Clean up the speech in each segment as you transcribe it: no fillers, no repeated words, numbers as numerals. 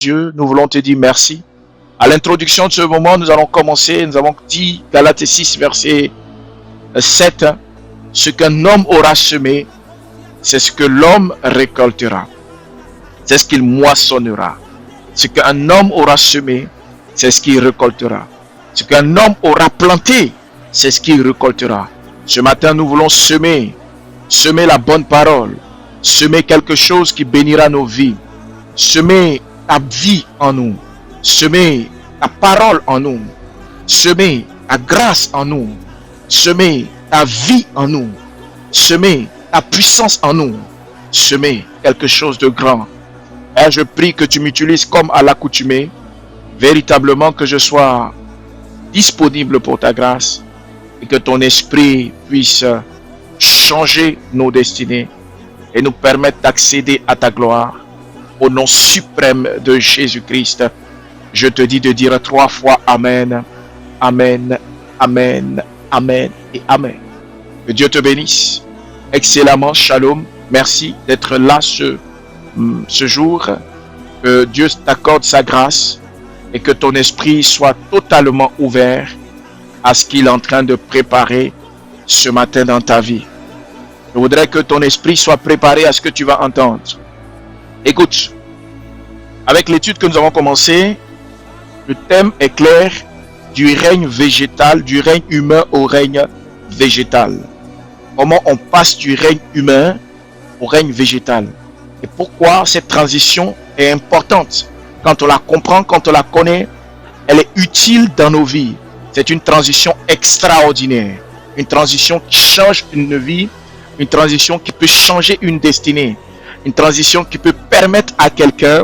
Dieu, nous voulons te dire merci. À l'introduction de ce moment, nous allons commencer, nous avons dit, Galates 6, verset 7, ce qu'un homme aura semé, c'est ce que l'homme récoltera. C'est ce qu'il moissonnera. Ce qu'un homme aura semé, c'est ce qu'il récoltera. Ce qu'un homme aura planté, c'est ce qu'il récoltera. Ce matin, nous voulons semer la bonne parole, semer quelque chose qui bénira nos vies, semer ta vie en nous, semer ta parole en nous, semer ta grâce en nous, semer ta vie en nous, semer ta puissance en nous, semer quelque chose de grand. Et je prie que tu m'utilises comme à l'accoutumée, véritablement que je sois disponible pour ta grâce et que ton esprit puisse changer nos destinées et nous permettre d'accéder à ta gloire. Au nom suprême de Jésus-Christ, je te dis de dire 3 fois Amen, Amen, Amen, Amen et Amen. Que Dieu te bénisse excellemment, Shalom. Merci d'être là ce jour. Que Dieu t'accorde sa grâce et que ton esprit soit totalement ouvert à ce qu'il est en train de préparer ce matin dans ta vie. Je voudrais que ton esprit soit préparé à ce que tu vas entendre. Écoute, avec l'étude que nous avons commencée, le thème est clair, du règne végétal, du règne humain au règne végétal. Comment on passe du règne humain au règne végétal. Et pourquoi cette transition est importante. Quand on la comprend, quand on la connaît, elle est utile dans nos vies. C'est une transition extraordinaire. Une transition qui change une vie, une transition qui peut changer une destinée. Une transition qui peut permettre à quelqu'un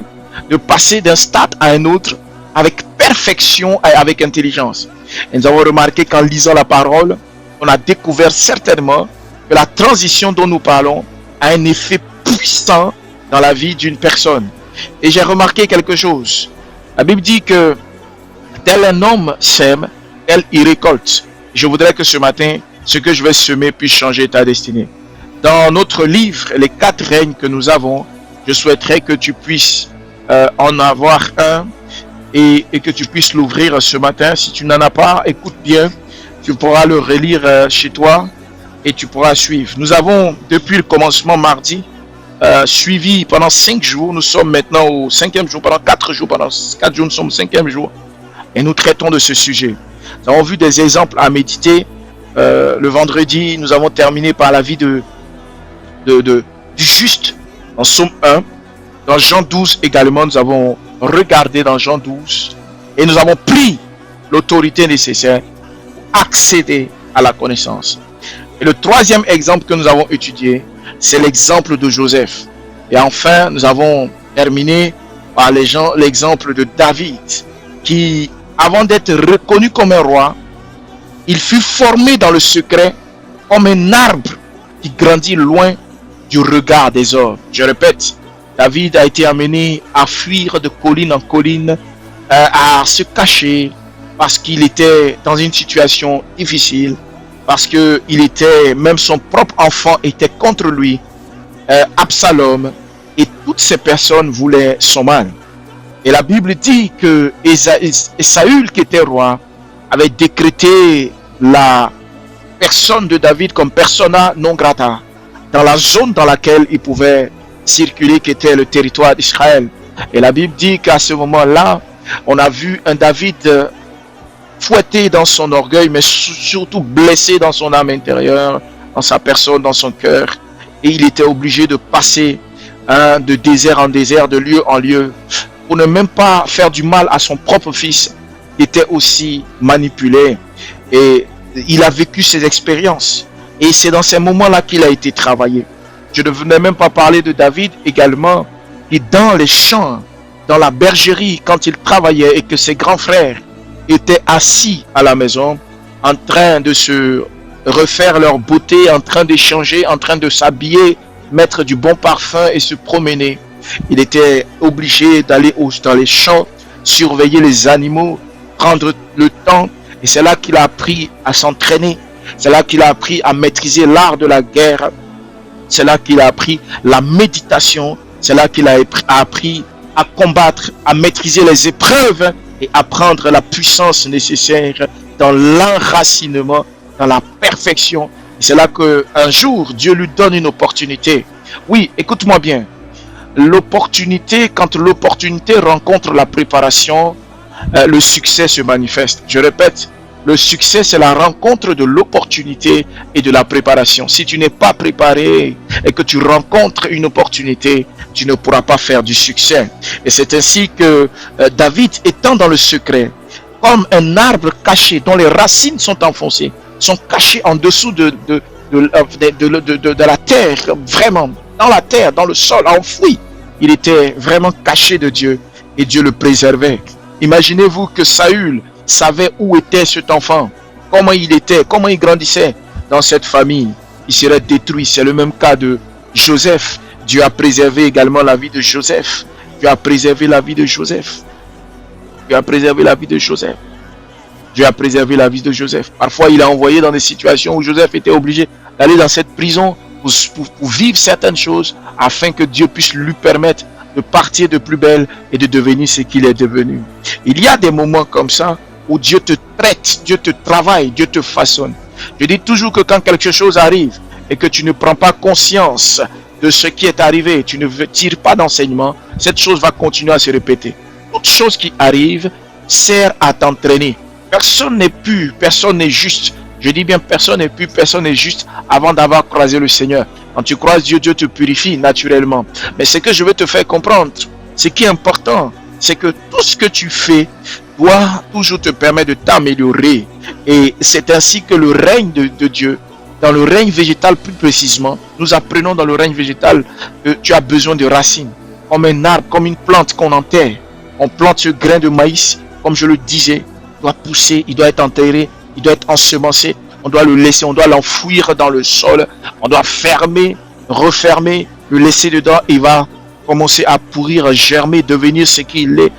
de passer d'un stade à un autre avec perfection et avec intelligence. Et nous avons remarqué qu'en lisant la parole, on a découvert certainement que la transition dont nous parlons a un effet puissant dans la vie d'une personne. Et j'ai remarqué quelque chose. La Bible dit que tel un homme sème, tel il récolte. Je voudrais que ce matin, ce que je vais semer puisse changer ta destinée. Dans notre livre, les 4 règnes que nous avons, je souhaiterais que tu puisses en avoir un et que tu puisses l'ouvrir ce matin. Si tu n'en as pas, écoute bien, tu pourras le relire chez toi et tu pourras suivre. Nous avons, depuis le commencement mardi, suivi pendant 5 jours. Nous sommes maintenant au 5e jour, pendant 4 jours, pendant 4 jours, nous sommes au 5e jour et nous traitons de ce sujet. Nous avons vu des exemples à méditer. Le vendredi, nous avons terminé par la vie du juste dans Somme 1. Dans Jean 12 également, nous avons regardé dans Jean 12 et nous avons pris l'autorité nécessaire pour accéder à la connaissance. Et le 3e exemple que nous avons étudié, c'est l'exemple de Joseph. Et enfin, nous avons terminé par l'exemple de David, qui, avant d'être reconnu comme un roi, il fut formé dans le secret comme un arbre qui grandit loin du regard des hommes. Je répète, David a été amené à fuir de colline en colline, à se cacher parce qu'il était dans une situation difficile, parce que même son propre enfant était contre lui, Absalom, et toutes ces personnes voulaient son mal. Et la Bible dit que Saül, qui était roi, avait décrété la personne de David comme persona non grata dans la zone dans laquelle il pouvait circuler, qui était le territoire d'Israël. Et la Bible dit qu'à ce moment-là, on a vu un David fouetté dans son orgueil, mais surtout blessé dans son âme intérieure, dans sa personne, dans son cœur. Et il était obligé de passer de désert en désert, de lieu en lieu, pour ne même pas faire du mal à son propre fils, qui était aussi manipulé. Et il a vécu ces expériences. Et c'est dans ces moments-là qu'il a été travaillé. Je ne venais même pas parler de David également, qui dans les champs, dans la bergerie, quand il travaillait et que ses grands frères étaient assis à la maison, en train de se refaire leur beauté, en train d'échanger, en train de s'habiller, mettre du bon parfum et se promener. Il était obligé d'aller dans les champs, surveiller les animaux, prendre le temps. Et c'est là qu'il a appris à s'entraîner. C'est là qu'il a appris à maîtriser l'art de la guerre. C'est là qu'il a appris la méditation. C'est là qu'il a appris à combattre, à maîtriser les épreuves et à prendre la puissance nécessaire dans l'enracinement, dans la perfection. C'est là qu'un jour, Dieu lui donne une opportunité. Oui, écoute-moi bien. L'opportunité, quand l'opportunité rencontre la préparation, le succès se manifeste. Je répète, le succès, c'est la rencontre de l'opportunité et de la préparation. Si tu n'es pas préparé et que tu rencontres une opportunité, tu ne pourras pas faire du succès. Et c'est ainsi que David, étant dans le secret, comme un arbre caché dont les racines sont enfoncées, sont cachées en dessous de la terre, vraiment, dans la terre, dans le sol, enfoui. Il était vraiment caché de Dieu et Dieu le préservait. Imaginez-vous que Saül savait où était cet enfant, comment il était, comment il grandissait dans cette famille. Il serait détruit. C'est le même cas de Joseph. Dieu a préservé également la vie de Joseph. Dieu a préservé la vie de Joseph. Dieu a préservé la vie de Joseph. Dieu a préservé la vie de Joseph. Parfois, il a envoyé dans des situations où Joseph était obligé d'aller dans cette prison pour vivre certaines choses afin que Dieu puisse lui permettre de partir de plus belle et de devenir ce qu'il est devenu. Il y a des moments comme ça où Dieu te traite, Dieu te travaille, Dieu te façonne. Je dis toujours que quand quelque chose arrive et que tu ne prends pas conscience de ce qui est arrivé, tu ne tires pas d'enseignement, cette chose va continuer à se répéter. Toute chose qui arrive sert à t'entraîner. Personne n'est pur, personne n'est juste. Je dis bien personne n'est pur, personne n'est juste avant d'avoir croisé le Seigneur. Quand tu croises Dieu, Dieu te purifie naturellement. Mais ce que je veux te faire comprendre, ce qui est important, c'est que tout ce que tu fais doit toujours te permettre de t'améliorer. Et c'est ainsi que le règne de Dieu, dans le règne végétal plus précisément, nous apprenons dans le règne végétal que tu as besoin de racines. Comme un arbre, comme une plante qu'on enterre. On plante ce grain de maïs, comme je le disais, il doit pousser, il doit être enterré, il doit être ensemencé. On doit le laisser, on doit l'enfouir dans le sol. On doit fermer, refermer, le laisser dedans. Il va commencer à pourrir, à germer, devenir ce qu'il est,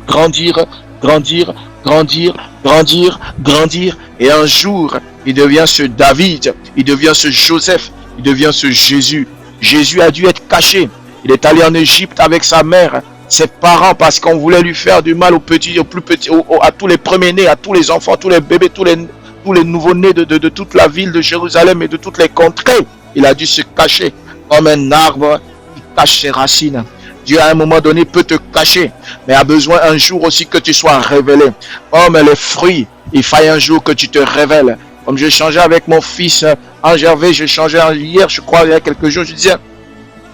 grandir, grandir, grandir, grandir, grandir. Et un jour, il devient ce David, il devient ce Joseph, il devient ce Jésus. Jésus a dû être caché. Il est allé en Égypte avec sa mère, ses parents, parce qu'on voulait lui faire du mal aux petits, aux plus petits, à tous les premiers-nés, à tous les enfants, tous les bébés, tous les nouveaux-nés de toute la ville de Jérusalem et de toutes les contrées. Il a dû se cacher comme un arbre qui cache ses racines. Dieu à un moment donné peut te cacher, mais a besoin un jour aussi que tu sois révélé. Comme les fruits, il faille un jour que tu te révèles. Comme je changeais avec mon fils en Gervais, je changeais hier, je crois, il y a quelques jours, je disais,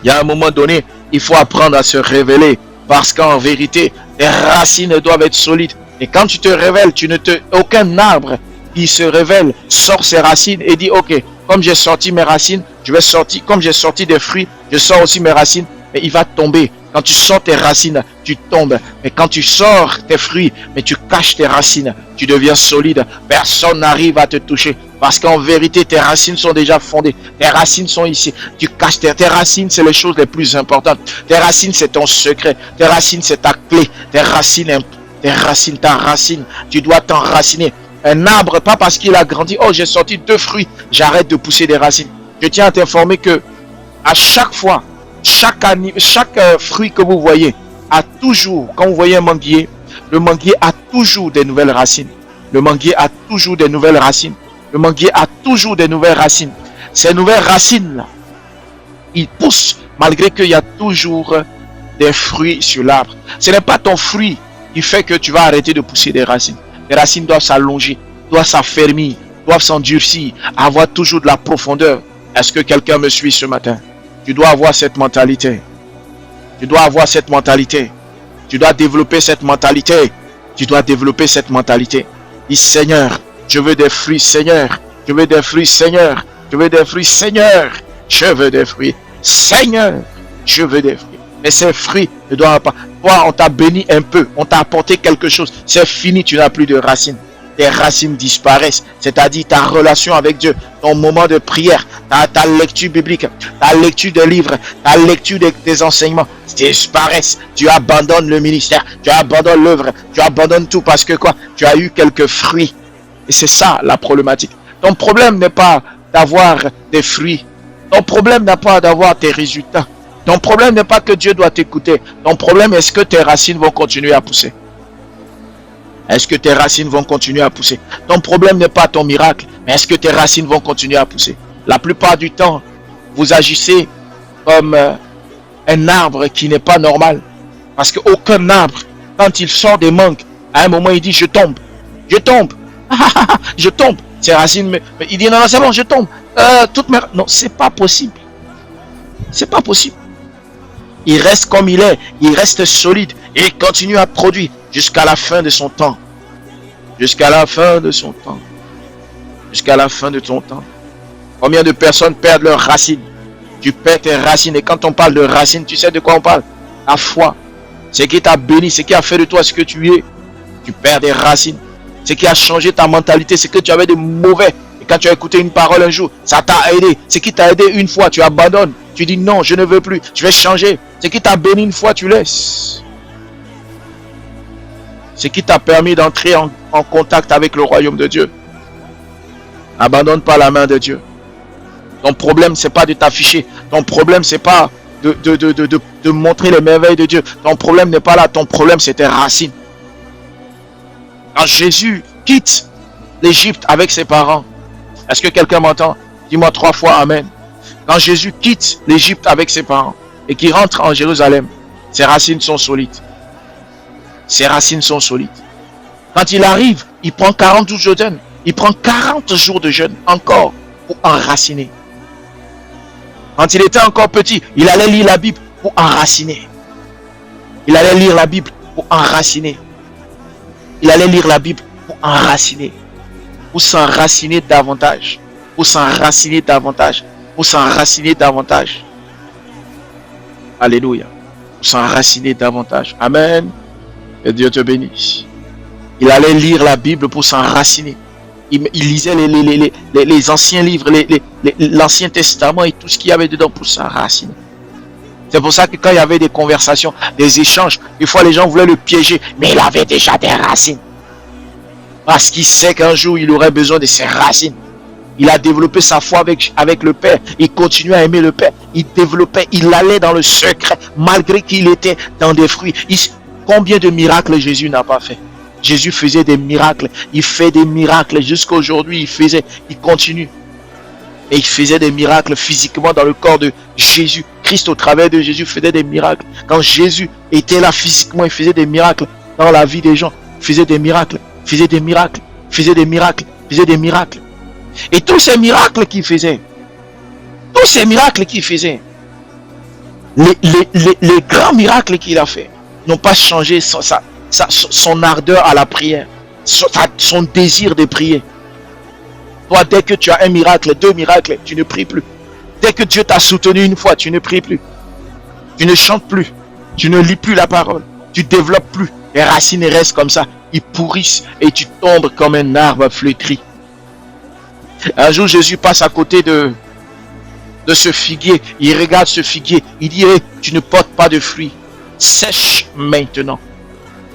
il y a un moment donné, il faut apprendre à se révéler. Parce qu'en vérité, les racines doivent être solides. Et quand tu te révèles, aucun arbre qui se révèle sort ses racines et dit, ok, comme j'ai sorti mes racines, comme j'ai sorti des fruits, je sors aussi mes racines. Mais il va tomber. Quand tu sors tes racines, tu tombes. Mais quand tu sors tes fruits, mais tu caches tes racines, tu deviens solide. Personne n'arrive à te toucher. Parce qu'en vérité, tes racines sont déjà fondées. Tes racines sont ici. Tu caches tes racines, c'est les choses les plus importantes. Tes racines, c'est ton secret. Tes racines, c'est ta clé. Tes racines, ta racine. Tu dois t'enraciner. Un arbre, pas parce qu'il a grandi. Oh, j'ai sorti 2 fruits. J'arrête de pousser des racines. Je tiens à t'informer que à chaque fois, chaque fruit que vous voyez a toujours, quand vous voyez un manguier, le manguier a toujours des nouvelles racines. Le manguier a toujours des nouvelles racines. Le manguier a toujours des nouvelles racines. Ces nouvelles racines-là, ils poussent malgré qu'il y a toujours des fruits sur l'arbre. Ce n'est pas ton fruit qui fait que tu vas arrêter de pousser des racines. Les racines doivent s'allonger, doivent s'affermir, doivent s'endurcir, avoir toujours de la profondeur. Est-ce que quelqu'un me suit ce matin? Tu dois avoir cette mentalité. Tu dois avoir cette mentalité. Tu dois développer cette mentalité. Tu dois développer cette mentalité. Dis Seigneur, je veux des fruits, Seigneur. Je veux des fruits, Seigneur. Je veux des fruits, Seigneur. Je veux des fruits. Seigneur, je veux des fruits. Mais ces fruits ne doivent pas. Toi, on t'a béni un peu. On t'a apporté quelque chose. C'est fini, tu n'as plus de racines. Tes racines disparaissent, c'est-à-dire ta relation avec Dieu, ton moment de prière, ta lecture biblique, ta lecture des livres, ta lecture des enseignements disparaissent. Tu abandonnes le ministère, tu abandonnes l'œuvre, tu abandonnes tout parce que quoi? Tu as eu quelques fruits. Et c'est ça la problématique. Ton problème n'est pas d'avoir des fruits. Ton problème n'est pas d'avoir tes résultats. Ton problème n'est pas que Dieu doit t'écouter. Ton problème, est-ce que tes racines vont continuer à pousser? Est-ce que tes racines vont continuer à pousser? Ton problème n'est pas ton miracle, mais est-ce que tes racines vont continuer à pousser? La plupart du temps, vous agissez comme un arbre qui n'est pas normal. Parce qu'aucun arbre, quand il sort des mangues, à un moment il dit je tombe, je tombe, je tombe. Ses racines, mais il dit non, non, c'est bon, je tombe. Non, c'est pas possible. C'est pas possible. Il reste comme il est, il reste solide et il continue à produire jusqu'à la fin de son temps. Jusqu'à la fin de son temps. Jusqu'à la fin de ton temps. Combien de personnes perdent leurs racines? Tu perds tes racines et quand on parle de racines, tu sais de quoi on parle? La foi. Ce qui t'a béni, ce qui a fait de toi ce que tu es. Tu perds des racines. Ce qui a changé ta mentalité, c'est que tu avais des mauvais. Et quand tu as écouté une parole un jour, ça t'a aidé. Ce qui t'a aidé une fois, tu abandonnes. Tu dis non, je ne veux plus. Je vais changer. Ce qui t'a béni une fois, tu laisses. Ce qui t'a permis d'entrer en contact avec le royaume de Dieu. Abandonne pas la main de Dieu. Ton problème, c'est pas de t'afficher. Ton problème, c'est pas de montrer les merveilles de Dieu. Ton problème n'est pas là. Ton problème, c'est tes racines. Quand Jésus quitte l'Égypte avec ses parents, est-ce que quelqu'un m'entend? Dis-moi 3 fois Amen. Quand Jésus quitte l'Égypte avec ses parents et qu'il rentre en Jérusalem, ses racines sont solides. Ses racines sont solides. Quand il arrive, il prend 40 jours de jeûne. Il prend 40 jours de jeûne encore pour enraciner. Quand il était encore petit, il allait lire la Bible pour enraciner. Il allait lire la Bible pour enraciner. Il allait lire la Bible pour enraciner. Pour s'enraciner davantage. Pour s'enraciner davantage. Pour s'enraciner davantage. Alléluia. Pour s'enraciner davantage. Amen. Que Dieu te bénisse. Il allait lire la Bible pour s'enraciner. Il lisait les anciens livres, l'Ancien Testament et tout ce qu'il y avait dedans pour s'enraciner. C'est pour ça que quand il y avait des conversations, des échanges, des fois les gens voulaient le piéger, mais il avait déjà des racines. Parce qu'il sait qu'un jour il aurait besoin de ses racines. Il a développé sa foi avec le Père. Il continuait à aimer le Père. Il développait, il allait dans le secret, malgré qu'il était dans des fruits. Combien de miracles Jésus n'a pas fait? Jésus faisait des miracles. Il fait des miracles. Jusqu'à aujourd'hui, il continue. Et il faisait des miracles physiquement dans le corps de Jésus. Christ, au travers de Jésus, faisait des miracles. Quand Jésus était là physiquement, il faisait des miracles dans la vie des gens. Il faisait des miracles, faisait des miracles, faisait des miracles, faisait des miracles. Et tous ces miracles qu'il faisait, les grands miracles qu'il a fait, n'ont pas changé son ardeur à la prière, son désir de prier. Toi, dès que tu as un miracle, 2 miracles, tu ne pries plus. Dès que Dieu t'a soutenu une fois, tu ne pries plus. Tu ne chantes plus. Tu ne lis plus la parole. Tu ne développes plus. Les racines restent comme ça. Ils pourrissent et tu tombes comme un arbre flétri. Un jour, Jésus passe à côté de ce figuier. Il regarde ce figuier. Il dit, hey, tu ne portes pas de fruits. Sèche maintenant.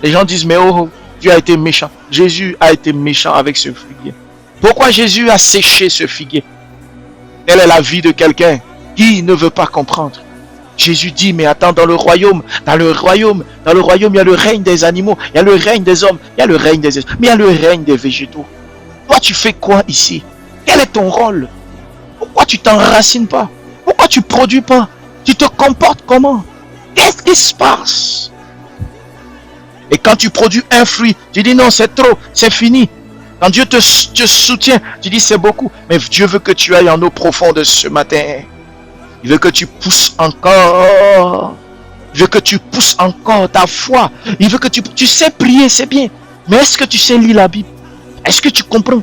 Les gens disent, mais oh, Dieu a été méchant. Jésus a été méchant avec ce figuier. Pourquoi Jésus a séché ce figuier? Quelle est la vie de quelqu'un qui ne veut pas comprendre? Jésus dit, mais attends, dans le royaume, il y a le règne des animaux, il y a le règne des hommes, il y a le règne des esprits, mais il y a le règne des végétaux. Toi, tu fais quoi ici? Quel est ton rôle? Pourquoi tu t'enracines pas? Pourquoi tu produis pas? Tu te comportes comment? Qu'est-ce qui se passe? Et quand tu produis un fruit, tu dis non, c'est trop, c'est fini. Quand Dieu te soutient, tu dis c'est beaucoup. Mais Dieu veut que tu ailles en eau profonde ce matin. Il veut que tu pousses encore. Il veut que tu pousses encore ta foi. Il veut que tu sais prier, c'est bien. Mais est-ce que tu sais lire la Bible? Est-ce que tu comprends?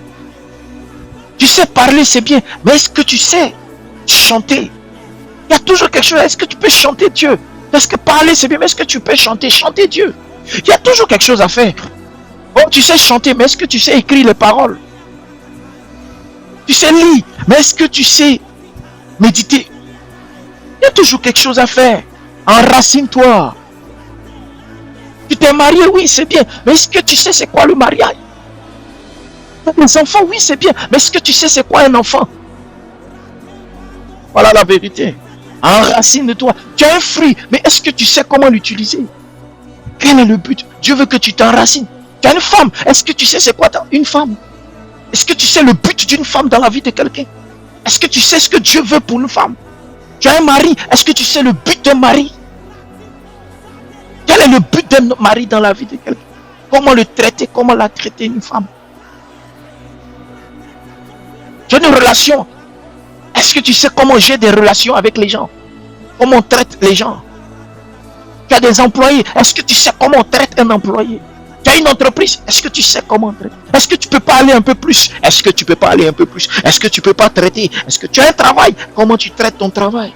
Tu sais parler, c'est bien. Mais est-ce que tu sais chanter? Il y a toujours quelque chose. Est-ce que tu peux chanter Dieu? Parce que parler, c'est bien. Mais est-ce que tu peux chanter Dieu? Il y a toujours quelque chose à faire. Bon, tu sais chanter, mais est-ce que tu sais écrire les paroles? Tu sais lire, mais est-ce que tu sais méditer? Il y a toujours quelque chose à faire. Enracine-toi. Tu t'es marié, oui, c'est bien. Mais est-ce que tu sais c'est quoi le mariage? Les enfants, oui, c'est bien. Mais est-ce que tu sais c'est quoi un enfant? Voilà la vérité. Enracine-toi. Tu as un fruit, mais est-ce que tu sais comment l'utiliser? Quel est le but? Dieu veut que tu t'enracines. Tu as une femme. Est-ce que tu sais c'est quoi une femme? Est-ce que tu sais le but d'une femme dans la vie de quelqu'un? Est-ce que tu sais ce que Dieu veut pour une femme? Tu as un mari. Est-ce que tu sais le but d'un mari? Quel est le but d'un mari dans la vie de quelqu'un? Comment le traiter? Comment la traiter une femme? Tu as une relation. Est-ce que tu sais comment j'ai des relations avec les gens? Comment on traite les gens? Tu as des employés. Est-ce que tu sais comment on traite un employé? Tu as une entreprise. Est-ce que tu sais comment traiter? Est-ce que tu peux pas aller un peu plus? Est-ce que tu peux pas aller un peu plus? Est-ce que tu peux pas traiter? Est-ce que tu as un travail? Comment tu traites ton travail?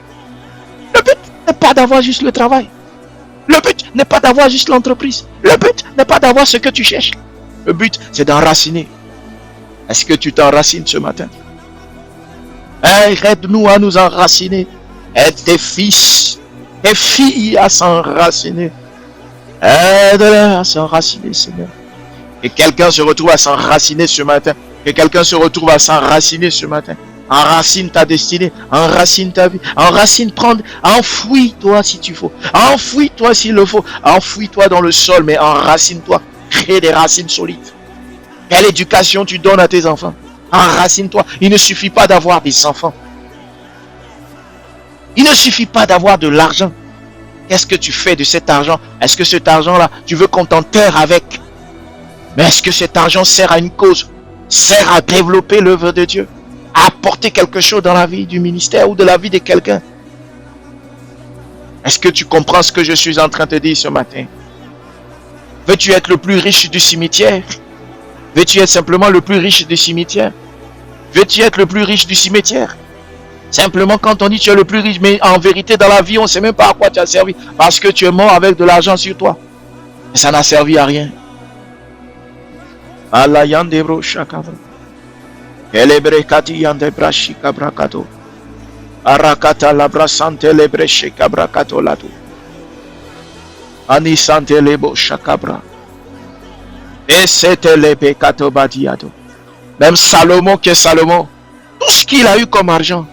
Le but n'est pas d'avoir juste le travail. Le but n'est pas d'avoir juste l'entreprise. Le but n'est pas d'avoir ce que tu cherches. Le but, c'est d'enraciner. Est-ce que tu t'enracines ce matin? Aide-nous à nous enraciner. Aide tes fils, tes filles à s'enraciner. Aide-les à s'enraciner, Seigneur. Que quelqu'un se retrouve à s'enraciner ce matin. Que quelqu'un se retrouve à s'enraciner ce matin. Enracine ta destinée, enracine ta vie, enfouis-toi si tu faut, enfouis-toi s'il le faut, enfouis-toi dans le sol, mais enracine-toi, crée des racines solides. Quelle éducation tu donnes à tes enfants? Enracine-toi. Il ne suffit pas d'avoir des enfants. Il ne suffit pas d'avoir de l'argent. Qu'est-ce que tu fais de cet argent? Est-ce que cet argent-là, tu veux qu'on t'enterre avec? Mais est-ce que cet argent sert à une cause? Sert à développer l'œuvre de Dieu? À apporter quelque chose dans la vie du ministère ou de la vie de quelqu'un? Est-ce que tu comprends ce que je suis en train de te dire ce matin? Veux-tu être le plus riche du cimetière? Veux-tu être simplement le plus riche du cimetière? Veux-tu être le plus riche du cimetière? Simplement quand on dit tu es le plus riche, mais en vérité dans la vie on ne sait même pas à quoi tu as servi. Parce que tu es mort avec de l'argent sur toi. Et ça n'a servi à rien. Allah yandebro shakavra. Elebrekati yandebrashi kabrakato. Arakata labrasante lebreche kabrakato lato. Anisante lebo shakabra. Et c'était les pekato badiado. Même Salomon qui est Salomon, tout ce qu'il a eu comme argent,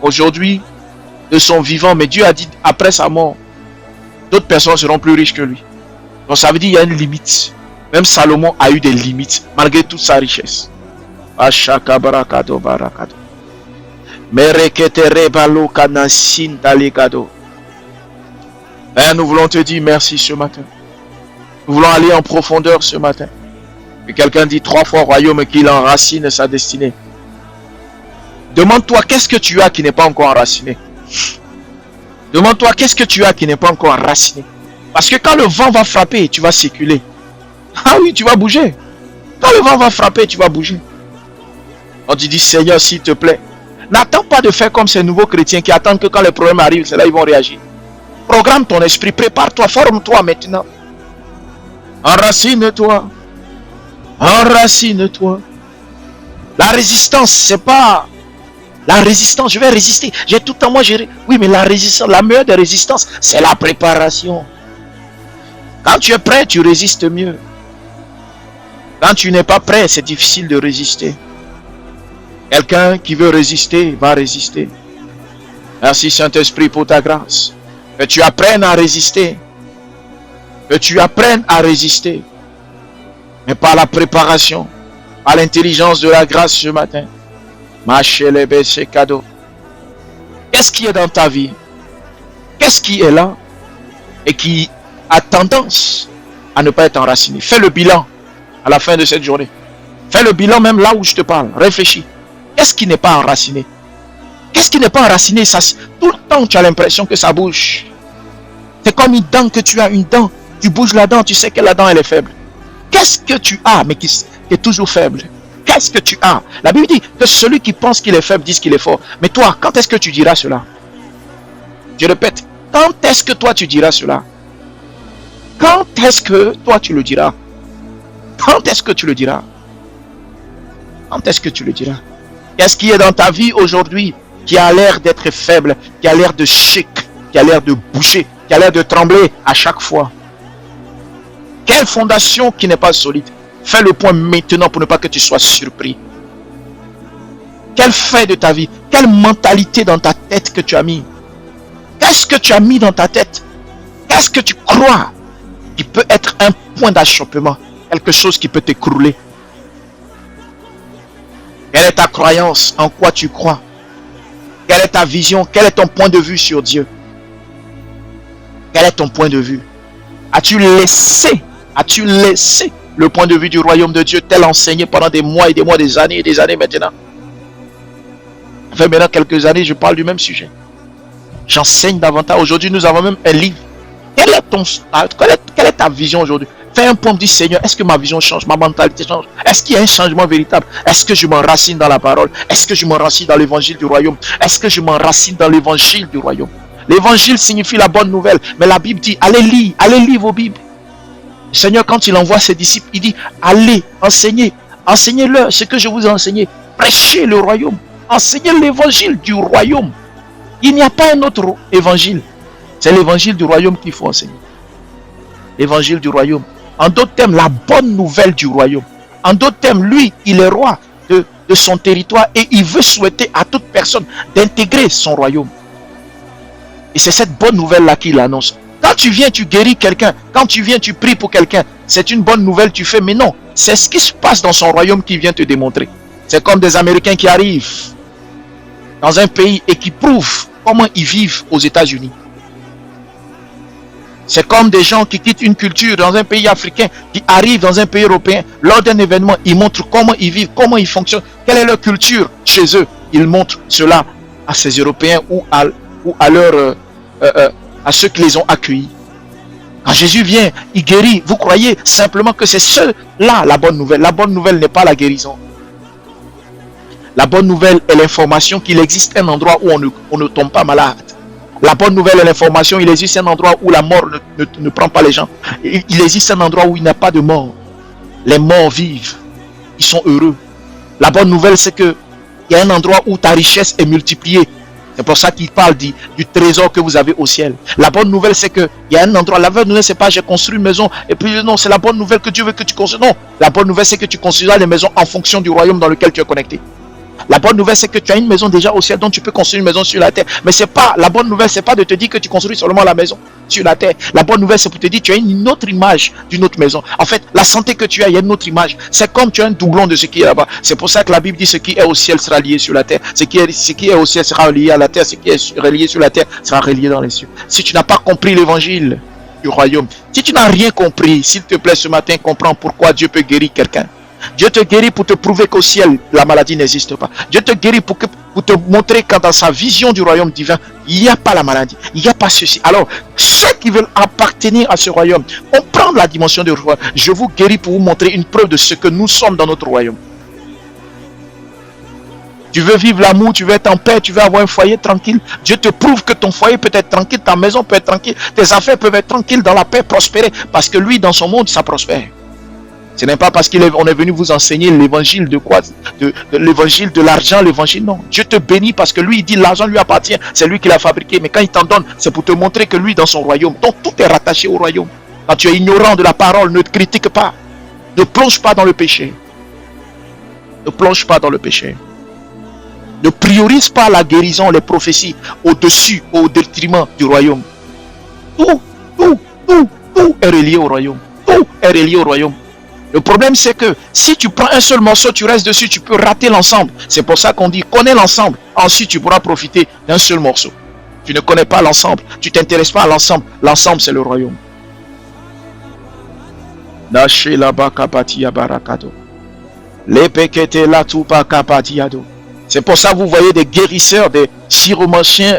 aujourd'hui, de son vivant, mais Dieu a dit après sa mort, d'autres personnes seront plus riches que lui. Donc ça veut dire qu'il y a une limite. Même Salomon a eu des limites, malgré toute sa richesse. Ashaka barakato barakato. Mereketere balo kanasin talikado. Père, nous voulons te dire merci ce matin. Nous voulons aller en profondeur ce matin. Que quelqu'un dit 3 fois royaume qu'il enracine sa destinée. Demande-toi qu'est-ce que tu as qui n'est pas encore enraciné. Demande-toi qu'est-ce que tu as qui n'est pas encore enraciné. Parce que quand le vent va frapper, tu vas circuler. Ah oui, tu vas bouger. Quand le vent va frapper, tu vas bouger. On te dit Seigneur, s'il te plaît, n'attends pas de faire comme ces nouveaux chrétiens qui attendent que quand les problèmes arrivent, c'est là ils vont réagir. Programme ton esprit, prépare-toi, forme-toi maintenant. Enracine-toi. Enracine-toi. La résistance, c'est pas... La résistance, je vais résister. J'ai tout en moi géré. Oui, mais la résistance, la meilleure des résistances, c'est la préparation. Quand tu es prêt, tu résistes mieux. Quand tu n'es pas prêt, c'est difficile de résister. Quelqu'un qui veut résister, va résister. Merci Saint-Esprit pour ta grâce. Que tu apprennes à résister. Que tu apprennes à résister. Mais par la préparation, par l'intelligence de la grâce ce matin. Qu'est-ce qui est dans ta vie? Qu'est-ce qui est là et qui a tendance à ne pas être enraciné? Fais le bilan à la fin de cette journée. Fais le bilan même là où je te parle. Réfléchis. Qu'est-ce qui n'est pas enraciné? Qu'est-ce qui n'est pas enraciné? Ça, tout le temps tu as l'impression que ça bouge. C'est comme une dent que tu as, une dent. Tu bouges la dent, tu sais que la dent elle est faible. Qu'est-ce que tu as mais qui est toujours faible? Qu'est-ce que tu as? La Bible dit que celui qui pense qu'il est faible dit qu'il est fort. Mais toi, quand est-ce que tu diras cela? Je répète, quand est-ce que toi tu diras cela? Quand est-ce que toi tu le diras? Quand est-ce que tu le diras? Quand est-ce que tu le diras? Qu'est-ce qui est dans ta vie aujourd'hui qui a l'air d'être faible, qui a l'air de shake, qui a l'air de bouger, qui a l'air de trembler à chaque fois? Quelle fondation qui n'est pas solide? Fais le point maintenant pour ne pas que tu sois surpris. Quel fait de ta vie? Quelle mentalité dans ta tête que tu as mis? Qu'est-ce que tu as mis dans ta tête? Qu'est-ce que tu crois qui peut être un point d'achoppement? Quelque chose qui peut t'écrouler. Quelle est ta croyance? En quoi tu crois? Quelle est ta vision? Quel est ton point de vue sur Dieu? Quel est ton point de vue? As-tu laissé le point de vue du royaume de Dieu tel enseigné pendant des mois et des mois, des années maintenant? Ça fait maintenant quelques années, je parle du même sujet. J'enseigne davantage. Aujourd'hui, nous avons même un livre. Quelle est ta vision aujourd'hui? Fais un point, me dis Seigneur, est-ce que ma vision change, ma mentalité change? Est-ce qu'il y a un changement véritable? Est-ce que je m'enracine dans la parole? Est-ce que je m'enracine dans l'évangile du royaume? Est-ce que je m'enracine dans l'évangile du royaume? L'évangile signifie la bonne nouvelle. Mais la Bible dit, allez lire vos Bibles. Le Seigneur, quand il envoie ses disciples, il dit, allez, enseignez-leur ce que je vous ai enseigné. Prêchez le royaume. Enseignez l'évangile du royaume. Il n'y a pas un autre évangile. C'est l'évangile du royaume qu'il faut enseigner. L'évangile du royaume. En d'autres termes, la bonne nouvelle du royaume. En d'autres termes, lui, il est roi de son territoire et il veut souhaiter à toute personne d'intégrer son royaume. Et c'est cette bonne nouvelle-là qu'il annonce. Quand tu viens, tu guéris quelqu'un. Quand tu viens, tu pries pour quelqu'un. C'est une bonne nouvelle, tu fais. Mais non, c'est ce qui se passe dans son royaume qui vient te démontrer. C'est comme des Américains qui arrivent dans un pays et qui prouvent comment ils vivent aux États-Unis. C'est comme des gens qui quittent une culture dans un pays africain, qui arrivent dans un pays européen. Lors d'un événement, ils montrent comment ils vivent, comment ils fonctionnent, quelle est leur culture chez eux. Ils montrent cela à ces Européens ou à ceux qui les ont accueillis. Quand Jésus vient, il guérit. Vous croyez simplement que c'est cela la bonne nouvelle. La bonne nouvelle n'est pas la guérison. La bonne nouvelle est l'information qu'il existe un endroit où on ne tombe pas malade. La bonne nouvelle est l'information, il existe un endroit où la mort ne prend pas les gens. Il existe un endroit où il n'y a pas de mort. Les morts vivent. Ils sont heureux. La bonne nouvelle, c'est qu'il y a un endroit où ta richesse est multipliée. C'est pour ça qu'il parle du trésor que vous avez au ciel. La bonne nouvelle, c'est qu'il y a un endroit. La bonne nouvelle, c'est pas j'ai construit une maison. Et puis non, c'est la bonne nouvelle que Dieu veut que tu construis. Non, la bonne nouvelle, c'est que tu construiras les maisons en fonction du royaume dans lequel tu es connecté. La bonne nouvelle, c'est que tu as une maison déjà au ciel, donc tu peux construire une maison sur la terre. Mais c'est pas, la bonne nouvelle, c'est pas de te dire que tu construis seulement la maison sur la terre. La bonne nouvelle, c'est pour te dire que tu as une autre image d'une autre maison. En fait, la santé que tu as, il y a une autre image. C'est comme tu as un doublon de ce qui est là-bas. C'est pour ça que la Bible dit ce qui est au ciel sera lié sur la terre. Ce qui est au ciel sera relié à la terre. Ce qui est relié sur la terre sera relié dans les cieux. Si tu n'as pas compris l'évangile du royaume, si tu n'as rien compris, s'il te plaît, ce matin, comprends pourquoi Dieu peut guérir quelqu'un. Dieu te guérit pour te prouver qu'au ciel, la maladie n'existe pas. Dieu te guérit pour te montrer que dans sa vision du royaume divin, il n'y a pas la maladie, il n'y a pas ceci. Alors, ceux qui veulent appartenir à ce royaume, on prend la dimension du royaume. Je vous guéris pour vous montrer une preuve de ce que nous sommes dans notre royaume. Tu veux vivre l'amour, tu veux être en paix, tu veux avoir un foyer tranquille. Dieu te prouve que ton foyer peut être tranquille, ta maison peut être tranquille, tes affaires peuvent être tranquilles, dans la paix, prospérer. Parce que lui, dans son monde, ça prospère. Ce n'est pas parce qu'on est venu vous enseigner l'évangile de quoi? De l'évangile de l'argent, l'évangile, non. Dieu te bénit parce que lui, il dit l'argent lui appartient, c'est lui qui l'a fabriqué. Mais quand il t'en donne, c'est pour te montrer que lui, dans son royaume, donc tout est rattaché au royaume. Quand tu es ignorant de la parole, ne te critique pas. Ne plonge pas dans le péché. Ne plonge pas dans le péché. Ne priorise pas la guérison, les prophéties au-dessus, au détriment du royaume. Tout est relié au royaume. Tout est relié au royaume. Le problème, c'est que si tu prends un seul morceau, tu restes dessus, tu peux rater l'ensemble. C'est pour ça qu'on dit, connais l'ensemble. Ensuite, tu pourras profiter d'un seul morceau. Tu ne connais pas l'ensemble. Tu ne t'intéresses pas à l'ensemble. L'ensemble, c'est le royaume. C'est pour ça que vous voyez des guérisseurs, des chiromanciens,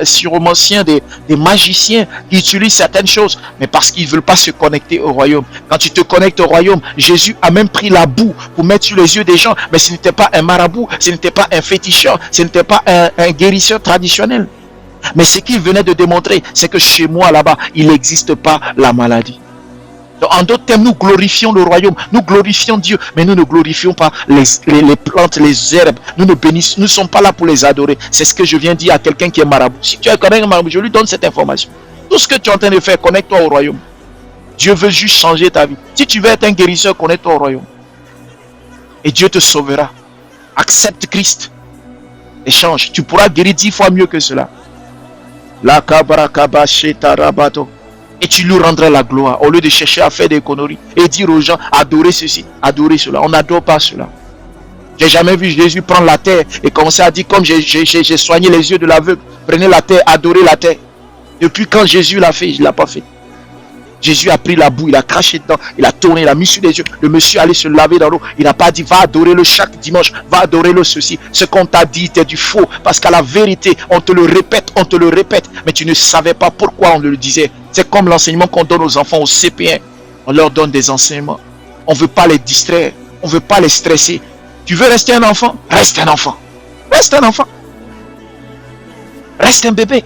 des magiciens qui utilisent certaines choses, mais parce qu'ils ne veulent pas se connecter au royaume. Quand tu te connectes au royaume, Jésus a même pris la boue pour mettre sur les yeux des gens, mais ce n'était pas un marabout, ce n'était pas un féticheur, ce n'était pas un guérisseur traditionnel. Mais ce qu'il venait de démontrer, c'est que chez moi là-bas, il n'existe pas la maladie. Donc, en d'autres termes, nous glorifions le royaume, nous glorifions Dieu, mais nous ne glorifions pas les plantes, les herbes. Nous ne sommes pas là pour les adorer. C'est ce que je viens de dire à quelqu'un qui est marabout. Si tu es un marabout, je lui donne cette information. Tout ce que tu es en train de faire, connecte-toi au royaume. Dieu veut juste changer ta vie. Si tu veux être un guérisseur, connecte-toi au royaume. Et Dieu te sauvera. Accepte Christ. Échange. Tu pourras guérir 10 fois mieux que cela. La kabrakaba shetarabato. Et tu lui rendras la gloire au lieu de chercher à faire des conneries et dire aux gens adorez ceci, adorez cela. On n'adore pas cela. J'ai jamais vu Jésus prendre la terre et commencer à dire comme j'ai soigné les yeux de l'aveugle. Prenez la terre, adorez la terre. Depuis quand Jésus l'a fait, il ne l'a pas fait. Jésus a pris la boue, il a craché dedans, il a tourné, il a mis sur les yeux. Le monsieur allait se laver dans l'eau. Il n'a pas dit va adorer le chaque dimanche, va adorer le ceci. Ce qu'on t'a dit, c'est du faux. Parce qu'à la vérité, on te le répète. Mais tu ne savais pas pourquoi on le disait. C'est comme l'enseignement qu'on donne aux enfants au CP1. On leur donne des enseignements. On ne veut pas les distraire. On ne veut pas les stresser. Tu veux rester un enfant? Reste un enfant. Reste un enfant. Reste un bébé.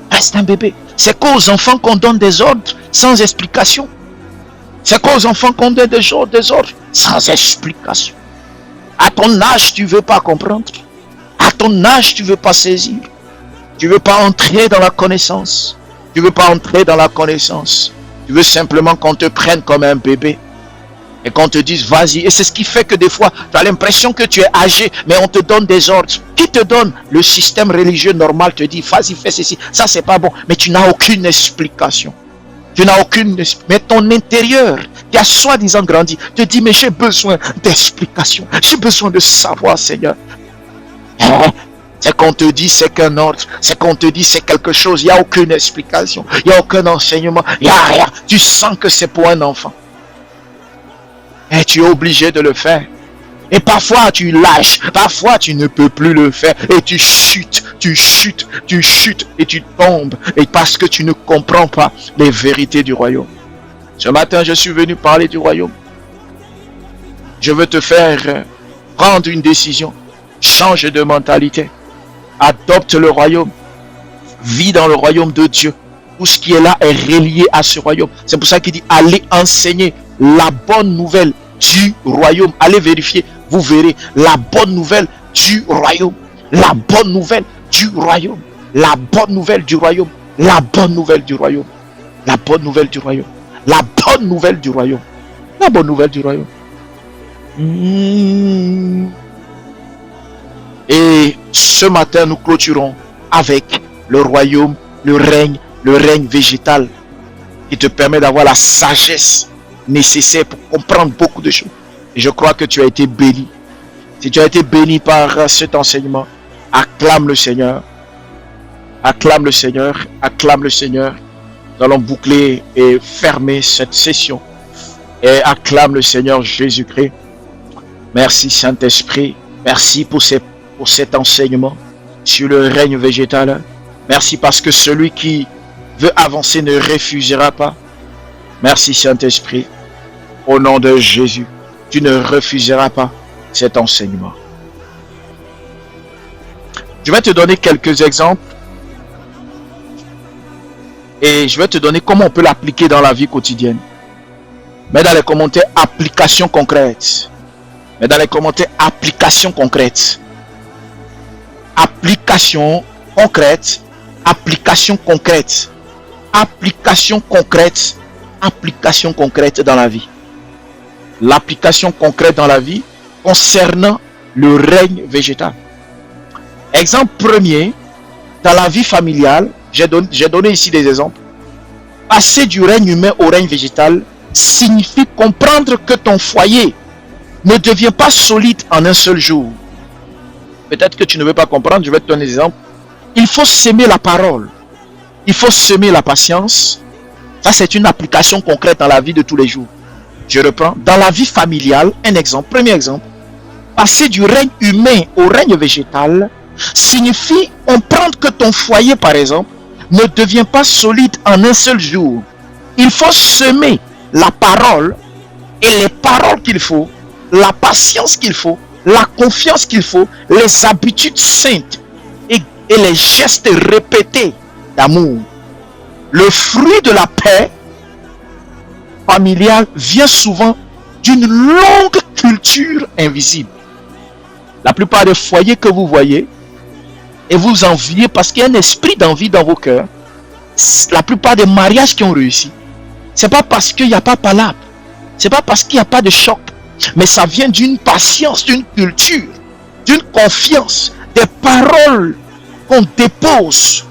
Reste un bébé. C'est qu'aux enfants qu'on donne des ordres sans explication. C'est qu'aux enfants qu'on donne des ordres sans explication. À ton âge, tu ne veux pas comprendre. À ton âge, tu ne veux pas saisir. Tu ne veux pas entrer dans la connaissance. Tu ne veux pas entrer dans la connaissance. Tu veux simplement qu'on te prenne comme un bébé. Et qu'on te dise vas-y. Et c'est ce qui fait que des fois, tu as l'impression que tu es âgé, mais on te donne des ordres. Qui te donne? Le système religieux normal te dit vas-y, fais ceci. Ça, c'est pas bon. Mais tu n'as aucune explication. Tu n'as aucune explication. Mais ton intérieur, qui a soi-disant grandi, te dit mais j'ai besoin d'explication. J'ai besoin de savoir, Seigneur. C'est qu'on te dit c'est qu'un ordre. C'est qu'on te dit c'est quelque chose. Il n'y a aucune explication. Il n'y a aucun enseignement. Il n'y a rien. Tu sens que c'est pour un enfant. Et tu es obligé de le faire. Et parfois tu lâches, parfois tu ne peux plus le faire. Et tu chutes et tu tombes. Et parce que tu ne comprends pas les vérités du royaume. Ce matin, je suis venu parler du royaume. Je veux te faire prendre une décision. Change de mentalité. Adopte le royaume. Vis dans le royaume de Dieu. Tout ce qui est là est relié à ce royaume. C'est pour ça qu'il dit allez enseigner la bonne nouvelle du royaume. Allez vérifier, vous verrez la bonne nouvelle du royaume. La bonne nouvelle du royaume. La bonne nouvelle du royaume. La bonne nouvelle du royaume. La bonne nouvelle du royaume. La bonne nouvelle du royaume. La bonne nouvelle du royaume. Et ce matin, nous clôturons avec le royaume, le règne végétal qui te permet d'avoir la sagesse nécessaire pour comprendre beaucoup de choses. Et je crois que tu as été béni. Si tu as été béni par cet enseignement, acclame le Seigneur. Acclame le Seigneur. Acclame le Seigneur. Nous allons boucler et fermer cette session. Et acclame le Seigneur Jésus-Christ. Merci Saint-Esprit. Merci pour cet enseignement sur le règne végétal. Merci parce que celui qui veut avancer ne refusera pas. Merci Saint-Esprit. Au nom de Jésus, tu ne refuseras pas cet enseignement. Je vais te donner quelques exemples. Et je vais te donner comment on peut l'appliquer dans la vie quotidienne. Mais dans les commentaires, application concrète. Mais dans les commentaires, application concrète. Application concrète. Application concrète. Application concrète. Application concrète dans la vie. L'application concrète dans la vie concernant le règne végétal. Exemple premier, dans la vie familiale, j'ai donné ici des exemples. Passer du règne humain au règne végétal signifie comprendre que ton foyer ne devient pas solide en un seul jour. Peut-être que tu ne veux pas comprendre, je vais te donner des exemples. Il faut semer la parole. Il faut semer la patience. Ça, c'est une application concrète dans la vie de tous les jours. Je reprends. Dans la vie familiale, un exemple. Premier exemple. Passer du règne humain au règne végétal signifie comprendre que ton foyer, par exemple, ne devient pas solide en un seul jour. Il faut semer la parole et les paroles qu'il faut, la patience qu'il faut, la confiance qu'il faut, les habitudes saintes et les gestes répétés d'amour. Le fruit de la paix familiale vient souvent d'une longue culture invisible. La plupart des foyers que vous voyez et vous enviez parce qu'il y a un esprit d'envie dans vos cœurs, la plupart des mariages qui ont réussi, c'est pas parce qu'il n'y a pas de palabre, c'est pas parce qu'il n'y a pas de choc, mais ça vient d'une patience, d'une culture d'une confiance, des paroles qu'on dépose.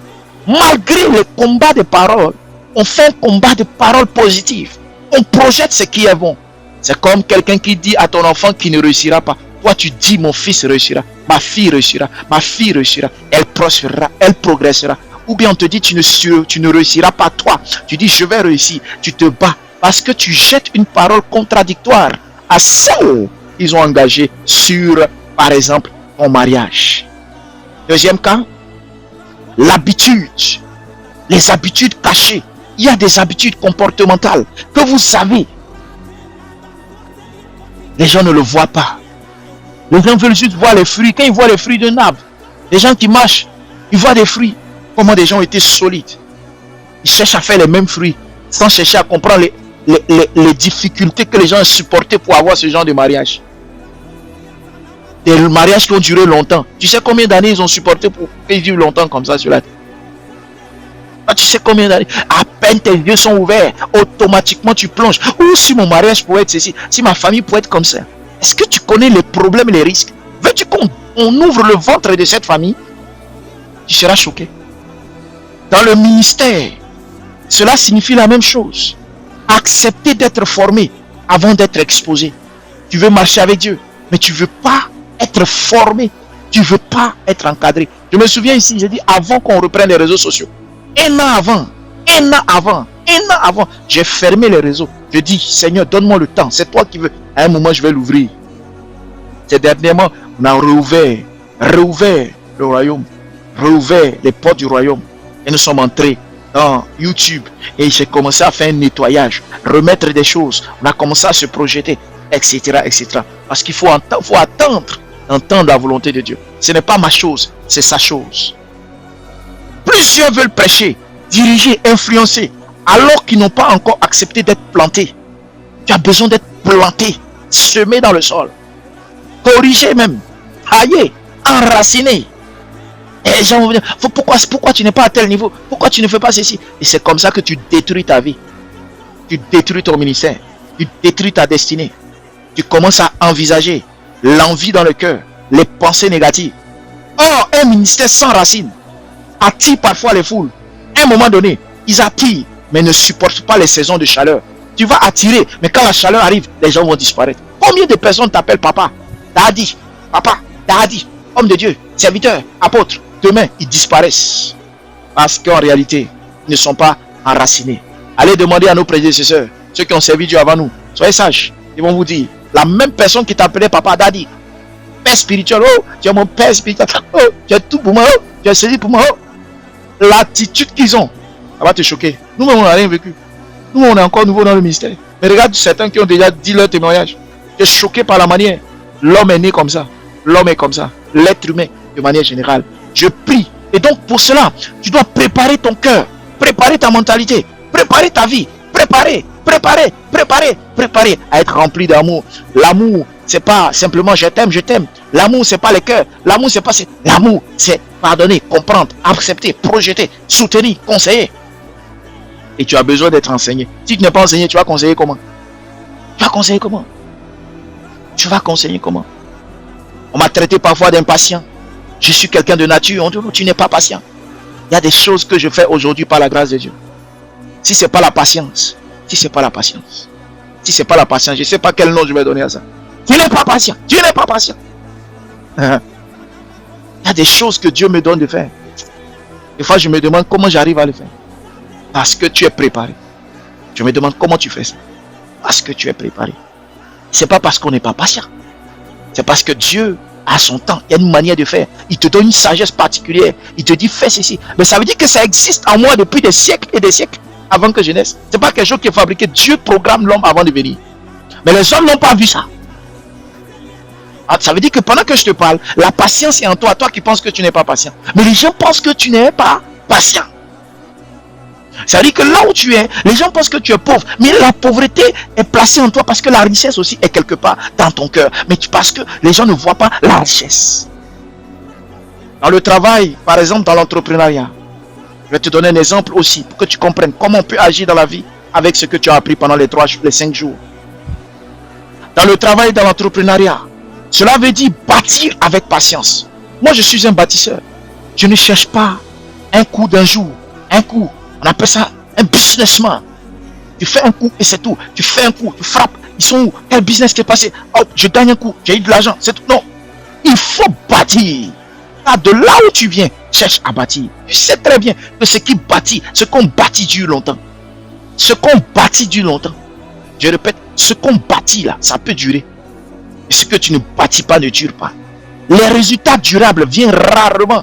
Malgré le combat des paroles, on fait un combat de paroles positives. On projette ce qui est bon. C'est comme quelqu'un qui dit à ton enfant qui ne réussira pas. Toi, tu dis, mon fils réussira, ma fille réussira, ma fille réussira, elle prospérera, elle progressera. Ou bien on te dit, tu ne réussiras pas toi. Tu dis, je vais réussir. Tu te bats parce que tu jettes une parole contradictoire à ceux qu'ils ont engagé sur, par exemple, ton mariage. Deuxième cas, l'habitude. Les habitudes cachées. Il y a des habitudes comportementales que vous avez. Les gens ne le voient pas. Les gens veulent juste voir les fruits. Quand ils voient les fruits d'un arbre, les gens qui marchent, ils voient des fruits. Comment des gens ont été solides. Ils cherchent à faire les mêmes fruits sans chercher à comprendre les difficultés que les gens ont supportées pour avoir ce genre de mariage. Des mariages qui ont duré longtemps. Tu sais combien d'années ils ont supporté pour qu'ils vivent longtemps comme ça sur la terre? Tu sais combien d'années? À peine tes yeux sont ouverts, automatiquement tu plonges. Ou si mon mariage pourrait être ceci, si ma famille pourrait être comme ça. Est-ce que tu connais les problèmes et les risques? Veux-tu qu'on ouvre le ventre de cette famille? Tu seras choqué. Dans le ministère, cela signifie la même chose. Accepter d'être formé avant d'être exposé. Tu veux marcher avec Dieu, mais tu ne veux pas être formé. Tu ne veux pas être encadré. Je me souviens ici, j'ai dit avant qu'on reprenne les réseaux sociaux. Un an avant, j'ai fermé les réseaux. Je dis, Seigneur, donne-moi le temps. C'est toi qui veux. À un moment, je vais l'ouvrir. C'est dernièrement, on a réouvert le royaume, réouvert les portes du royaume. Et nous sommes entrés dans YouTube. Et j'ai commencé à faire un nettoyage, remettre des choses. On a commencé à se projeter, etc., etc. Parce qu'il faut attendre la volonté de Dieu. Ce n'est pas ma chose, c'est sa chose. Plusieurs veulent prêcher, diriger, influencer, alors qu'ils n'ont pas encore accepté d'être plantés. Tu as besoin d'être planté, semé dans le sol, corrigé même, taillé, enraciné. Et les gens vont dire, pourquoi tu n'es pas à tel niveau? Pourquoi tu ne fais pas ceci? Et c'est comme ça que tu détruis ta vie. Tu détruis ton ministère. Tu détruis ta destinée. Tu commences à envisager l'envie dans le cœur, les pensées négatives. Or, un ministère sans racines attire parfois les foules. À un moment donné, ils attirent, mais ne supportent pas les saisons de chaleur. Tu vas attirer, mais quand la chaleur arrive, les gens vont disparaître. Combien de personnes t'appellent papa, daddy, homme de Dieu, serviteur, apôtre? Demain, ils disparaissent. Parce qu'en réalité, ils ne sont pas enracinés. Allez demander à nos prédécesseurs, ceux qui ont servi Dieu avant nous, soyez sages. Ils vont vous dire, la même personne qui t'appelait papa, daddy, père spirituel, oh, tu es mon père spirituel, oh, tu es tout pour moi, oh, tu es ceci pour moi, oh. L'attitude qu'ils ont, ça va te choquer. Nous-mêmes, on n'a rien vécu. Nous, on est encore nouveau dans le ministère. Mais regarde certains qui ont déjà dit leur témoignage. Tu es choqué par la manière. L'homme est né comme ça. L'homme est comme ça. L'être humain, de manière générale. Je prie. Et donc, pour cela, tu dois préparer ton cœur. Préparer ta mentalité. Préparer ta vie. Préparer à être rempli d'amour. L'amour, c'est pas simplement je t'aime. L'amour, c'est pas le cœur. L'amour, c'est pas... L'amour, c'est pardonner, comprendre, accepter, projeter, soutenir, conseiller. Et tu as besoin d'être enseigné. Si tu n'es pas enseigné, tu vas conseiller comment? On m'a traité parfois d'impatient. Je suis quelqu'un de nature. On dit, tu n'es pas patient. Il y a des choses que je fais aujourd'hui par la grâce de Dieu. Si ce n'est pas la patience, je ne sais pas quel nom je vais donner à ça. Tu n'es pas patient. Il y a des choses que Dieu me donne de faire. Des fois, je me demande comment j'arrive à le faire. Parce que tu es préparé. Je me demande comment tu fais ça. Parce que tu es préparé. Ce n'est pas parce qu'on n'est pas patient. C'est parce que Dieu a son temps. Il y a une manière de faire. Il te donne une sagesse particulière. Il te dit fais ceci. Mais ça veut dire que ça existe en moi depuis des siècles et des siècles avant que je naisse. Ce n'est pas quelque chose qui est fabriqué. Dieu programme l'homme avant de venir. Mais les hommes n'ont pas vu ça. Ça veut dire que pendant que je te parle, la patience est en toi. Toi qui penses que tu n'es pas patient. Mais les gens pensent que tu n'es pas patient. Ça veut dire que là où tu es, les gens pensent que tu es pauvre. Mais la pauvreté est placée en toi parce que la richesse aussi est quelque part dans ton cœur. Mais parce que les gens ne voient pas la richesse. Dans le travail, par exemple dans l'entrepreneuriat, je vais te donner un exemple aussi pour que tu comprennes comment on peut agir dans la vie avec ce que tu as appris pendant les 5 jours. Dans le travail, dans l'entrepreneuriat, Cela veut dire bâtir avec patience. Moi, je suis un bâtisseur. Je ne cherche pas un coup d'un jour. Un coup. On appelle ça un businessman. Tu fais un coup et c'est tout. Tu fais un coup, tu frappes. Ils sont où? Quel business qui est passé? Oh, je gagne un coup, j'ai eu de l'argent. C'est tout. Non. Il faut bâtir. De là où tu viens, cherche à bâtir. Tu sais très bien que ce qui bâtit, ce qu'on bâtit dure longtemps. Ce qu'on bâtit dure longtemps. Je répète, ce qu'on bâtit là, ça peut durer. Et ce que tu ne bâtis pas ne dure pas. Les résultats durables viennent rarement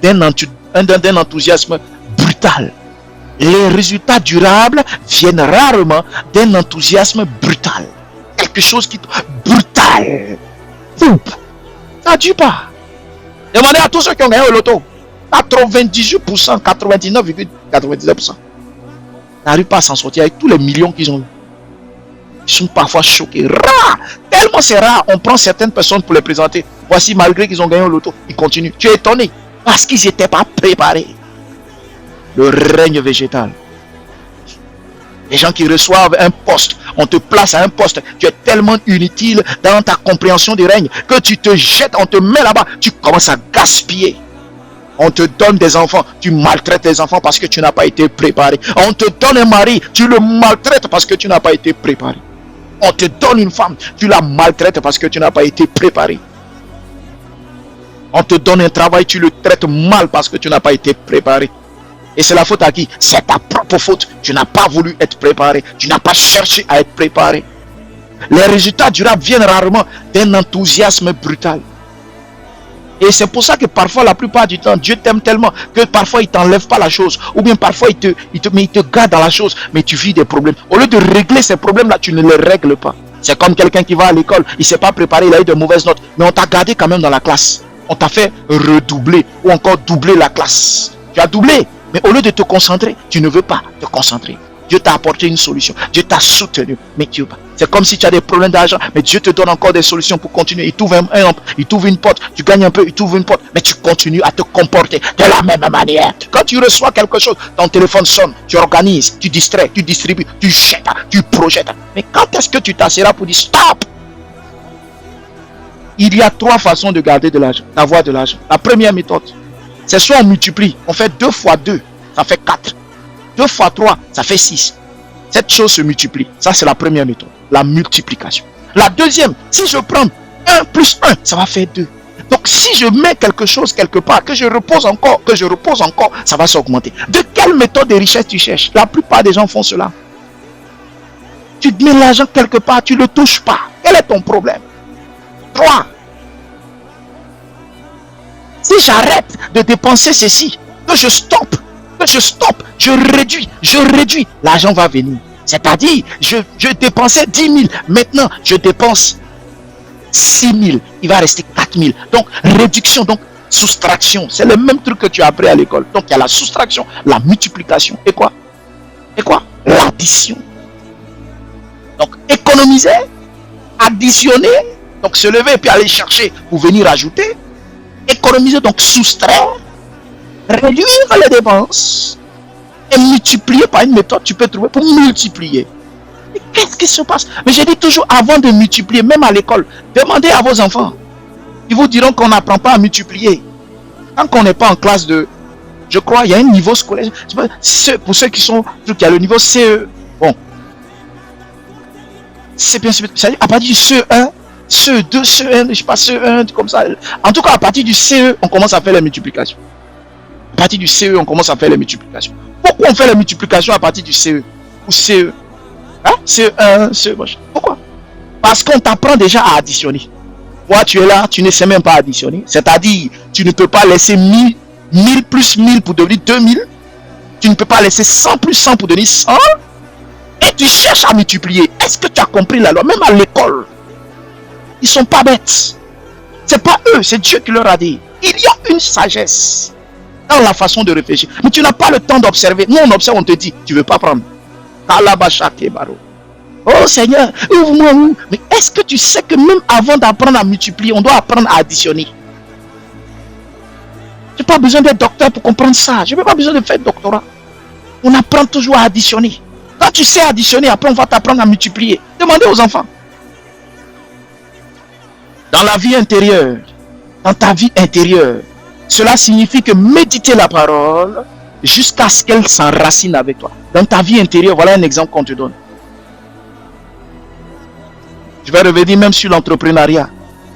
d'un enthousiasme brutal. Les résultats durables viennent rarement d'un enthousiasme brutal. Quelque chose qui brutal. Ça ne dure pas. Demandez à tous ceux qui ont gagné au loto. 98%, 99,99%. N'arrivent pas à s'en sortir avec tous les millions qu'ils ont eu. Ils sont parfois choqués. Rare. Tellement c'est rare. On prend certaines personnes pour les présenter. Voici, malgré qu'ils ont gagné au loto, ils continuent. Tu es étonné. Parce qu'ils n'étaient pas préparés. Le règne végétal. Les gens qui reçoivent un poste, on te place à un poste, tu es tellement inutile dans ta compréhension du règne que tu te jettes, on te met là-bas, tu commences à gaspiller. On te donne des enfants, tu maltraites les enfants parce que tu n'as pas été préparé. On te donne un mari, tu le maltraites parce que tu n'as pas été préparé. On te donne une femme, tu la maltraites parce que tu n'as pas été préparé. On te donne un travail, tu le traites mal parce que tu n'as pas été préparé. Et c'est la faute à qui? C'est ta propre faute. Tu n'as pas voulu être préparé. Tu n'as pas cherché à être préparé. Les résultats durables viennent rarement d'un enthousiasme brutal. Et c'est pour ça que parfois, la plupart du temps, Dieu t'aime tellement que parfois il ne t'enlève pas la chose. Ou bien parfois il te garde dans la chose, mais tu vis des problèmes. Au lieu de régler ces problèmes-là, tu ne les règles pas. C'est comme quelqu'un qui va à l'école, il ne s'est pas préparé, il a eu de mauvaises notes. Mais on t'a gardé quand même dans la classe. On t'a fait redoubler ou encore doubler la classe. Tu as doublé. Mais au lieu de te concentrer, tu ne veux pas te concentrer. Dieu t'a apporté une solution. Dieu t'a soutenu. Mais tu veux pas. C'est comme si tu as des problèmes d'argent. Mais Dieu te donne encore des solutions pour continuer. Il t'ouvre il t'ouvre une porte. Tu gagnes un peu, il t'ouvre une porte. Mais tu continues à te comporter de la même manière. Quand tu reçois quelque chose, ton téléphone sonne. Tu organises, tu distrais, tu distribues, tu jettes, tu projettes. Mais quand est-ce que tu t'asseras pour dire stop? Il y a 3 façons de garder de l'argent, d'avoir de l'argent. La première méthode, c'est soit on multiplie, on fait 2 fois 2, ça fait 4. 2 fois 3, ça fait 6. Cette chose se multiplie. Ça, c'est la première méthode, la multiplication. La deuxième, si je prends 1 plus 1, ça va faire 2. Donc, si je mets quelque chose quelque part, que je repose encore, ça va s'augmenter. De quelle méthode de richesse tu cherches? La plupart des gens font cela. Tu mets l'argent quelque part, tu ne le touches pas. Quel est ton problème? 3. Si j'arrête de dépenser ceci, que je stoppe, je réduis, l'argent va venir. C'est-à-dire, je dépensais 10 000, maintenant je dépense 6 000, il va rester 4 000. Donc, réduction, donc soustraction, c'est le même truc que tu as appris à l'école. Donc, il y a la soustraction, la multiplication, et quoi? L'addition. Donc, économiser, additionner, donc se lever et puis aller chercher pour venir ajouter. Économiser, donc soustraire, réduire les dépenses et multiplier par une méthode tu peux trouver pour multiplier. Mais qu'est-ce qui se passe? Mais je dis toujours, avant de multiplier, même à l'école, demandez à vos enfants. Ils vous diront qu'on n'apprend pas à multiplier. Tant qu'on n'est pas en classe de... Je crois, il y a un niveau scolaire. Pour ceux qui sont... Il y a le niveau CE. Bon. C'est bien, c'est-à-dire à partir du CE1, CE2, CE1, je sais pas, CE1, comme ça. En tout cas, à partir du CE, on commence à faire les multiplications. À partir du CE, on commence à faire les multiplications. Pourquoi on fait les multiplications à partir du CE ou CE? Hein? CE1, CE, pourquoi? Parce qu'on t'apprend déjà à additionner. Toi, tu es là, tu ne sais même pas additionner. C'est-à-dire, tu ne peux pas laisser 1000 plus 1000 pour devenir 2000. Tu ne peux pas laisser 100 plus 100 pour devenir 100. Et tu cherches à multiplier. Est-ce que tu as compris la loi? Même à l'école, ils sont pas bêtes. C'est pas eux, c'est Dieu qui leur a dit. Il y a une sagesse dans la façon de réfléchir. Mais tu n'as pas le temps d'observer. Nous, on observe, on te dit, tu ne veux pas prendre. Oh Seigneur, ouvre-moi. Mais est-ce que tu sais que même avant d'apprendre à multiplier, on doit apprendre à additionner? Je n'ai pas besoin d'être docteur pour comprendre ça. Je n'ai pas besoin de faire doctorat. On apprend toujours à additionner. Quand tu sais additionner, après on va t'apprendre à multiplier. Demandez aux enfants. Dans la vie intérieure, dans ta vie intérieure, cela signifie que méditer la parole jusqu'à ce qu'elle s'enracine avec toi. Dans ta vie intérieure, voilà un exemple qu'on te donne. Je vais revenir même sur l'entrepreneuriat.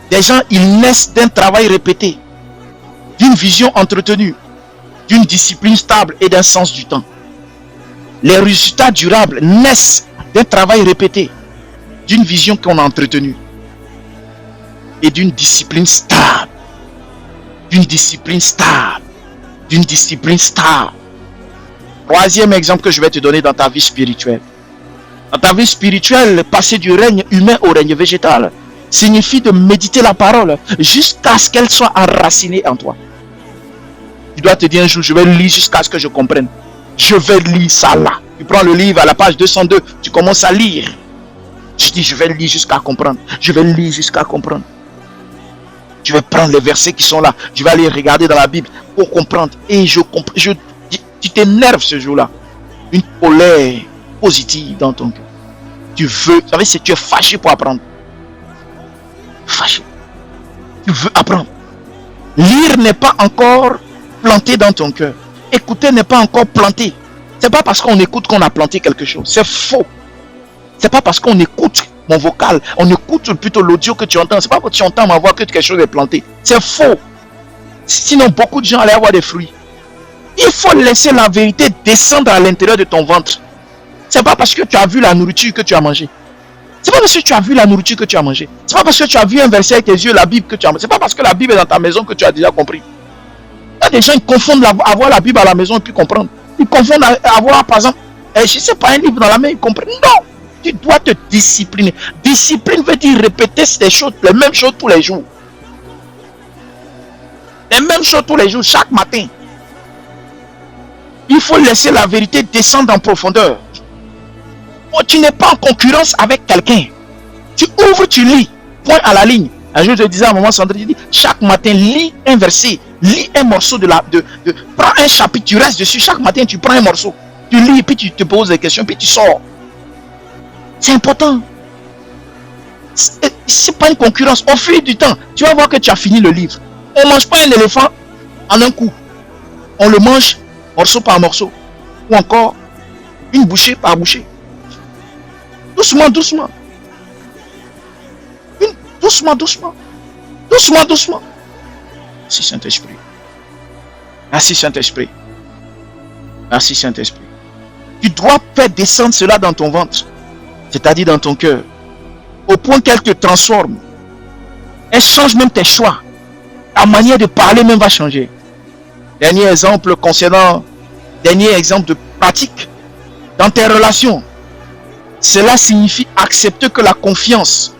Des gens, ils naissent d'un travail répété, d'une vision entretenue, d'une discipline stable et d'un sens du temps. Les résultats durables naissent d'un travail répété, d'une vision qu'on a entretenue et d'une discipline stable. D'une discipline stable. D'une discipline stable. Troisième exemple que je vais te donner dans ta vie spirituelle. Dans ta vie spirituelle, passer du règne humain au règne végétal signifie de méditer la parole jusqu'à ce qu'elle soit enracinée en toi. Tu dois te dire un jour, je vais lire jusqu'à ce que je comprenne. Je vais lire ça là. Tu prends le livre à la page 202, tu commences à lire. Tu dis, je vais lire jusqu'à comprendre. Je vais lire jusqu'à comprendre. Je vais prendre les versets qui sont là. Je vais aller regarder dans la Bible pour comprendre. Et tu t'énerves ce jour-là. Une colère positive dans ton cœur. Tu veux, vous savez, si tu es fâché pour apprendre. Fâché. Tu veux apprendre. Lire n'est pas encore planté dans ton cœur. Écouter n'est pas encore planté. C'est pas parce qu'on écoute qu'on a planté quelque chose. C'est faux. C'est pas parce qu'on écoute mon vocal, on écoute plutôt l'audio que tu entends. C'est pas que tu entends ma voix que quelque chose est planté. C'est faux. Sinon, beaucoup de gens allaient avoir des fruits. Il faut laisser la vérité descendre à l'intérieur de ton ventre. C'est pas parce que tu as vu la nourriture que tu as mangé. C'est pas parce que tu as vu la nourriture que tu as mangé. C'est pas parce que tu as vu un verset avec tes yeux, la Bible que tu as mangé. C'est pas parce que la Bible est dans ta maison que tu as déjà compris. Il y a des gens qui confondent avoir la Bible à la maison et puis comprendre. Ils confondent avoir, par exemple, je sais pas, un livre dans la main, ils comprennent. Non! Tu dois te discipliner. Discipline veut dire répéter ces choses, les mêmes choses tous les jours. Les mêmes choses tous les jours, chaque matin. Il faut laisser la vérité descendre en profondeur. Oh, tu n'es pas en concurrence avec quelqu'un. Tu ouvres, tu lis. Point à la ligne. Un jour, je disais à maman Sandrine, je dis, chaque matin, lis un verset. Lis un morceau prends un chapitre, tu restes dessus. Chaque matin, tu prends un morceau. Tu lis, puis tu te poses des questions, puis tu sors. C'est important. C'est pas une concurrence. Au fil du temps, tu vas voir que tu as fini le livre. On ne mange pas un éléphant en un coup. On le mange morceau par morceau. Ou encore, une bouchée par bouchée. Doucement, doucement. Doucement, doucement. Doucement, doucement. Merci Saint-Esprit. Merci Saint-Esprit. Merci Saint-Esprit. Tu dois faire descendre cela dans ton ventre. C'est-à-dire dans ton cœur. Au point qu'elle te transforme. Elle change même tes choix. Ta manière de parler même va changer. Dernier exemple de pratique. Dans tes relations. Cela signifie accepter que la confiance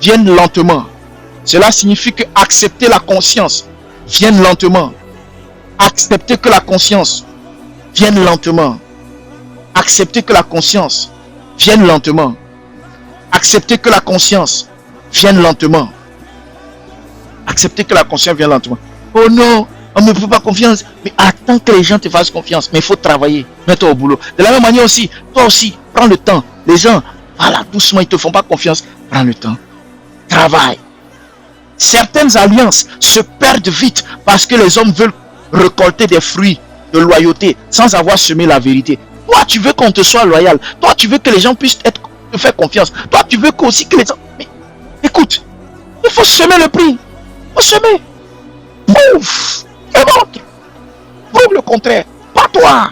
vienne lentement. Cela signifie que accepter la conscience vienne lentement. Accepter que la conscience vienne lentement. Accepter que la conscience vienne lentement. Accepter que la conscience vienne lentement. Accepter que la conscience vienne lentement. Oh non, on ne me fait pas confiance. Mais attends que les gens te fassent confiance. Mais il faut travailler. Mets-toi au boulot. De la même manière aussi, toi aussi, prends le temps. Les gens, voilà, doucement, ils ne te font pas confiance. Prends le temps. Travaille. Certaines alliances se perdent vite parce que les hommes veulent récolter des fruits de loyauté sans avoir semé la vérité. Toi, tu veux qu'on te soit loyal. Toi, tu veux que les gens puissent te faire confiance. Toi, tu veux aussi que les gens... Mais, écoute, il faut semer le prix. Il faut semer. Pouf. Et l'autre. Prouve le contraire. Pas toi.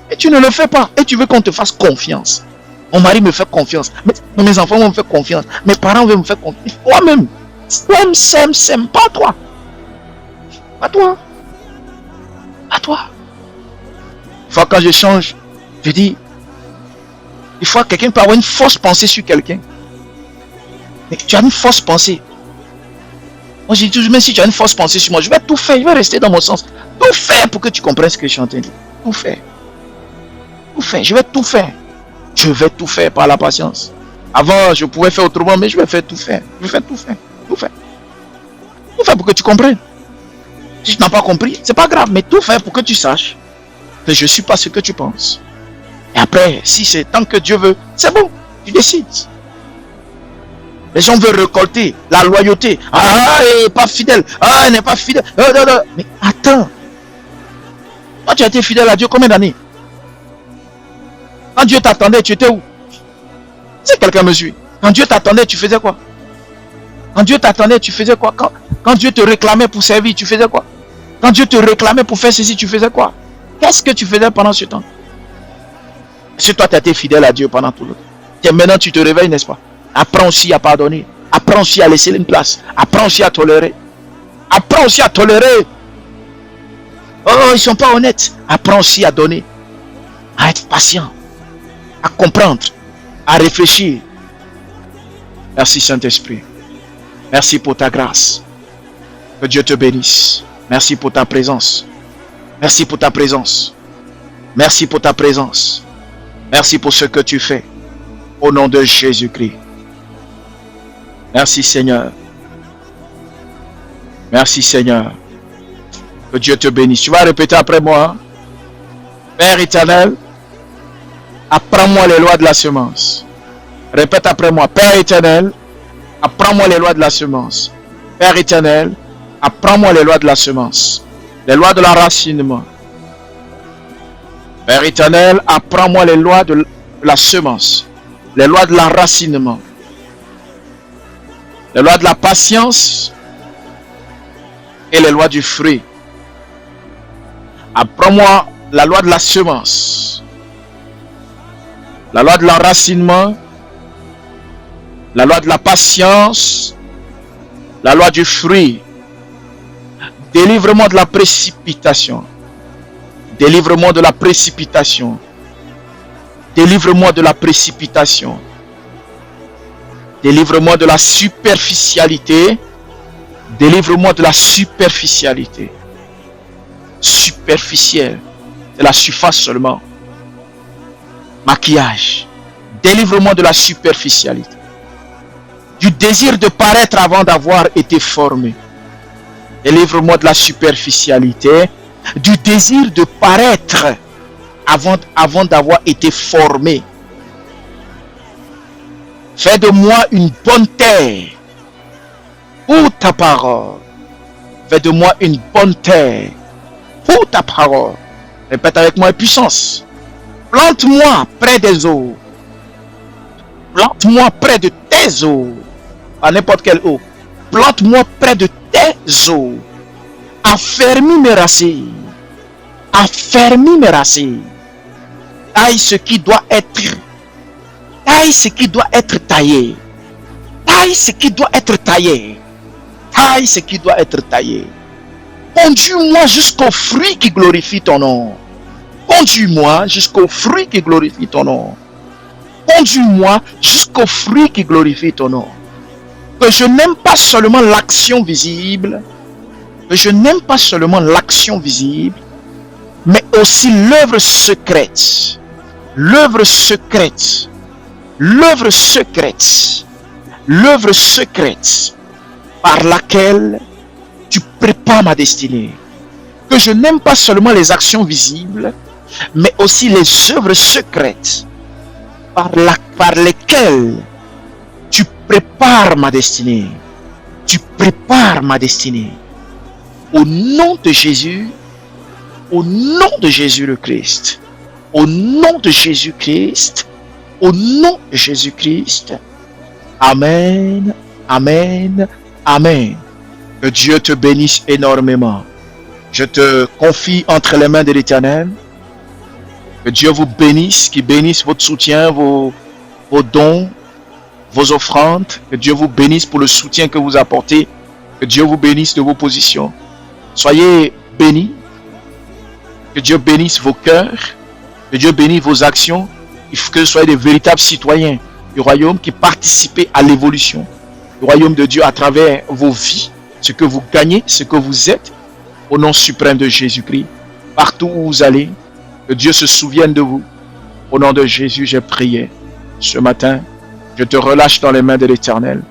Et tu ne le fais pas. Et tu veux qu'on te fasse confiance. Mon mari me fait confiance. Mes enfants vont me faire confiance. Mes parents vont me faire confiance. Toi-même. Sème. Pas toi. Pas toi. Pas toi. Une fois quand je change, je dis, des fois quelqu'un peut avoir une fausse pensée sur quelqu'un. Mais tu as une fausse pensée. Moi je dis toujours, même si tu as une fausse pensée sur moi, je vais tout faire, je vais rester dans mon sens. Tout faire pour que tu comprennes ce que je suis en train de dire. Tout faire. Tout faire, je vais tout faire. Je vais tout faire par la patience. Avant, je pouvais faire autrement, mais je vais faire tout faire. Je vais faire tout faire. Tout faire. Tout faire pour que tu comprennes. Si tu n'as pas compris, c'est pas grave, mais tout faire pour que tu saches que je ne suis pas ce que tu penses. Et après, si c'est tant que Dieu veut, c'est bon, tu décides. Les gens veulent récolter la loyauté. Ah, elle n'est pas fidèle. Ah, elle n'est pas fidèle. Mais attends. Toi, tu as été fidèle à Dieu combien d'années? Quand Dieu t'attendait, tu étais où? Si quelqu'un me suit. Quand Dieu t'attendait, tu faisais quoi? Quand Dieu t'attendait, tu faisais quoi? Quand Dieu te réclamait pour servir, tu faisais quoi? Quand Dieu te réclamait pour faire ceci, tu faisais quoi? Qu'est-ce que tu faisais pendant ce temps? Si toi, tu as été fidèle à Dieu pendant tout le temps. Et maintenant, tu te réveilles, n'est-ce pas? Apprends aussi à pardonner. Apprends aussi à laisser une place. Apprends aussi à tolérer. Apprends aussi à tolérer. Oh, ils ne sont pas honnêtes. Apprends aussi à donner. À être patient. À comprendre. À réfléchir. Merci Saint-Esprit. Merci pour ta grâce. Que Dieu te bénisse. Merci pour ta présence. Merci pour ta présence. Merci pour ta présence. Merci pour ce que tu fais. Au nom de Jésus-Christ. Merci Seigneur. Merci Seigneur. Que Dieu te bénisse. Tu vas répéter après moi. Père éternel, apprends-moi les lois de la semence. Répète après moi. Père éternel, apprends-moi les lois de la semence. Père éternel, apprends-moi les lois de la semence. Les lois de l'enracinement. Père éternel, apprends-moi les lois de la semence. Les lois de l'enracinement. Les lois de la patience et les lois du fruit. Apprends-moi la loi de la semence, la loi de l'enracinement, la loi de la patience, la loi du fruit. Délivre-moi de la précipitation. Délivre-moi de la précipitation. Délivre-moi de la précipitation. Délivre-moi de la superficialité. Délivre-moi de la superficialité. Superficielle. C'est la surface seulement. Maquillage. Délivre-moi de la superficialité. Du désir de paraître avant d'avoir été formé. Délivre-moi de la superficialité. Du désir de paraître avant d'avoir été formé. Fais de moi une bonne terre pour ta parole. Fais de moi une bonne terre pour ta parole. Répète avec moi, puissance. Plante-moi près des eaux. Plante-moi près de tes eaux. À n'importe quelle eau. Plante-moi près de tes eaux. Affermis mes racines. Affermis mes racines. Taille ce qui doit être. Taille ce qui doit être taillé. Taille ce qui doit être taillé. Taille ce qui doit être taillé. Conduis-moi jusqu'au fruit qui glorifie ton nom. Conduis-moi jusqu'au fruit qui glorifie ton nom. Conduis-moi jusqu'au fruit qui glorifie ton nom. Que je n'aime pas seulement l'action visible. Que je n'aime pas seulement l'action visible. Mais aussi l'œuvre secrète. L'œuvre secrète. L'œuvre secrète. L'œuvre secrète. Par laquelle tu prépares ma destinée. Que je n'aime pas seulement les actions visibles, mais aussi les œuvres secrètes par lesquelles tu prépares ma destinée. Tu prépares ma destinée. Au nom de Jésus, au nom de Jésus le Christ, au nom de Jésus-Christ, au nom de Jésus-Christ. Amen, amen, amen. Que Dieu te bénisse énormément. Je te confie entre les mains de l'Éternel. Que Dieu vous bénisse, qu'il bénisse votre soutien, vos dons, vos offrandes. Que Dieu vous bénisse pour le soutien que vous apportez. Que Dieu vous bénisse de vos positions. Soyez bénis. Que Dieu bénisse vos cœurs. Que Dieu bénisse vos actions. Il faut que vous soyez des véritables citoyens du royaume qui participent à l'évolution du royaume de Dieu à travers vos vies. Ce que vous gagnez, ce que vous êtes. Au nom suprême de Jésus-Christ. Partout où vous allez. Que Dieu se souvienne de vous. Au nom de Jésus, j'ai prié. Ce matin, je te relâche dans les mains de l'Éternel.